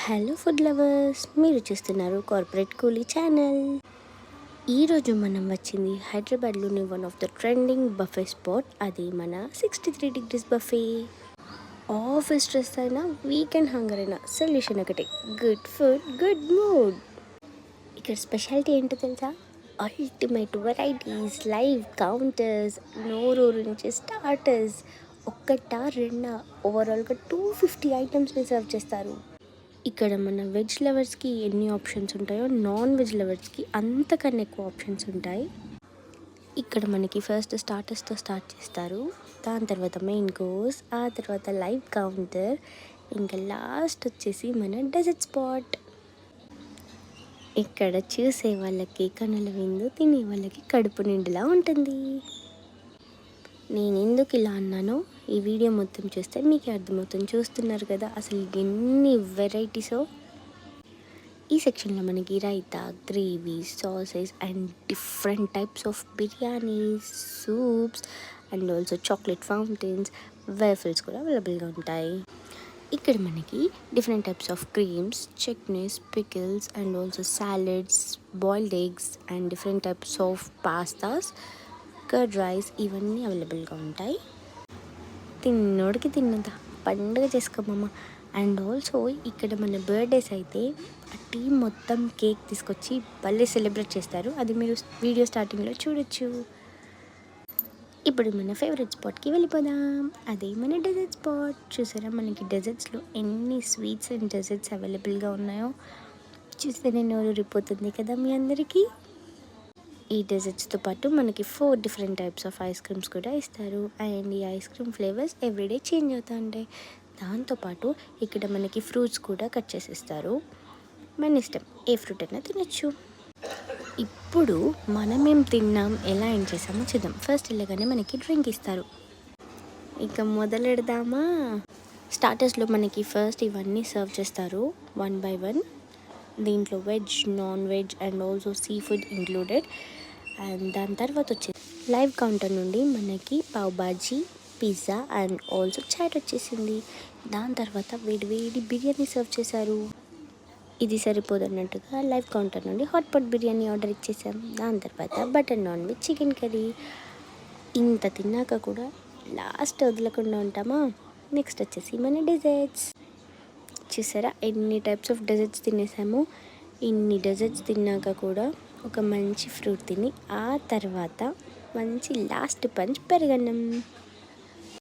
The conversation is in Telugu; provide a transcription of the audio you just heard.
హలో ఫుడ్ లవర్స్, మీరు చూస్తున్నారు కార్పొరేట్ కూలీ ఛానల్. ఈరోజు మనం వచ్చింది హైదరాబాద్లోని one of the trending buffet spot. అది మన 63 డిగ్రీస్ బఫే. ఆఫీస్ స్ట్రెస్ అయినా, వీకెండ్ హంగర్ అయినా సొల్యూషన్ ఒకటే: గుడ్ ఫుడ్, గుడ్ మూడ్. ఇక్కడ స్పెషాలిటీ ఏంటో తెలుసా? అల్టిమేట్ వెరైటీస్, లైవ్ కౌంటర్స్, నోరూరించి స్టార్టర్స్. ఒక్కటా రెండా, ఓవరాల్గా 250 ఐటమ్స్ని సర్వ్ చేస్తారు. ఇక్కడ మన వెజ్ లవర్స్కి ఎన్ని ఆప్షన్స్ ఉంటాయో, నాన్ వెజ్ లవర్స్కి అంతకన్నా ఎక్కువ ఆప్షన్స్ ఉంటాయి. ఇక్కడ మనకి ఫస్ట్ స్టార్టర్స్తో స్టార్ట్ చేస్తారు, దాని తర్వాత మెయిన్ కోర్స్, ఆ తర్వాత లైవ్ కౌంటర్, ఇంకా లాస్ట్ వచ్చేసి మన డెజర్ట్ స్పాట్. ఇక్కడ చూసే వాళ్ళకి కనుల విందు, తినే వాళ్ళకి కడుపు నిండులా ఉంటుంది. నేను ఎందుకు ఇలా అన్నానో ఈ వీడియో మొత్తం చూస్తే మీకే అర్థమవుతుంది. చూస్తున్నారు కదా అసలు ఎన్ని వెరైటీసో. ఈ సెక్షన్లో మనకి raita, gravy, sauces and different types of biryanis, soups and also chocolate fountains, waffles కూడా అవైలబుల్గా ఉంటాయి. ఇక్కడ మనకి different types of creams, chutneys, pickles and also salads, boiled eggs and different types of pastas, curd rice, ఇవన్నీ అవైలబుల్గా ఉంటాయి. తిన్నోడికి తిన్నదా పండుగ చేసుకోమమ్మ. అండ్ ఆల్సో ఇక్కడ మన బర్త్డేస్ అయితే ఆ టీం మొత్తం కేక్ తీసుకొచ్చి భలే సెలబ్రేట్ చేస్తారు. అది మీరు వీడియో స్టార్టింగ్లో చూడొచ్చు. ఇప్పుడు మన ఫేవరెట్ స్పాట్కి వెళ్ళిపోదాం. అదే మన డెజర్ట్ స్పాట్. చూసారా మనకి డెజర్ట్స్లో ఎన్ని స్వీట్స్ అండ్ డెజర్ట్స్ అవైలబుల్గా ఉన్నాయో. చూస్తేనే నోరు ఊరిపోతుంది కదా మీ అందరికీ. ఈ డెజర్ట్స్తో పాటు మనకి 4 different types of ice creams కూడా ఇస్తారు. అండ్ ఈ ice cream flavours everyday change అవుతూ ఉంటాయి. దాంతోపాటు ఇక్కడ మనకి ఫ్రూట్స్ కూడా కట్ చేసి ఇస్తారు. మన ఇష్టం, ఏ ఫ్రూట్ అయినా తినచ్చు. ఇప్పుడు మనమేం తిన్నాం, ఎలా ఏం చేసామో చూద్దాం. ఫస్ట్ వెళ్ళగానే మనకి డ్రింక్ ఇస్తారు. ఇక మొదలెడదామా? స్టార్టర్స్లో మనకి ఫస్ట్ ఇవన్నీ సర్వ్ చేస్తారు 1 by 1. దీంట్లో veg, non veg and also seafood included. And దాని తర్వాత వచ్చేసి లైవ్ కౌంటర్ నుండి మనకి pav bhaji, pizza and also chaat వచ్చేసింది. దాని తర్వాత వేడి బిర్యానీ సర్వ్ చేశారు. ఇది సరిపోదన్నట్టుగా లైవ్ కౌంటర్ నుండి హాట్ పాట్ బిర్యానీ ఆర్డర్ ఇచ్చేసాం. దాని తర్వాత butter naan with chicken curry. ఇంత తిన్నాక కూడా లాస్ట్ వదలకుండా ఉంటామా? నెక్స్ట్ వచ్చేసి మన డెజర్ట్స్. చూసారా ఎన్ని టైప్స్ ఆఫ్ డెజర్ట్స్ తినేసాము. ఇన్ని డెజర్ట్స్ తిన్నాక కూడా ఒక మంచి ఫ్రూట్ తిని, ఆ తర్వాత మంచి లాస్ట్ పంచ్ పెరుగన్నం.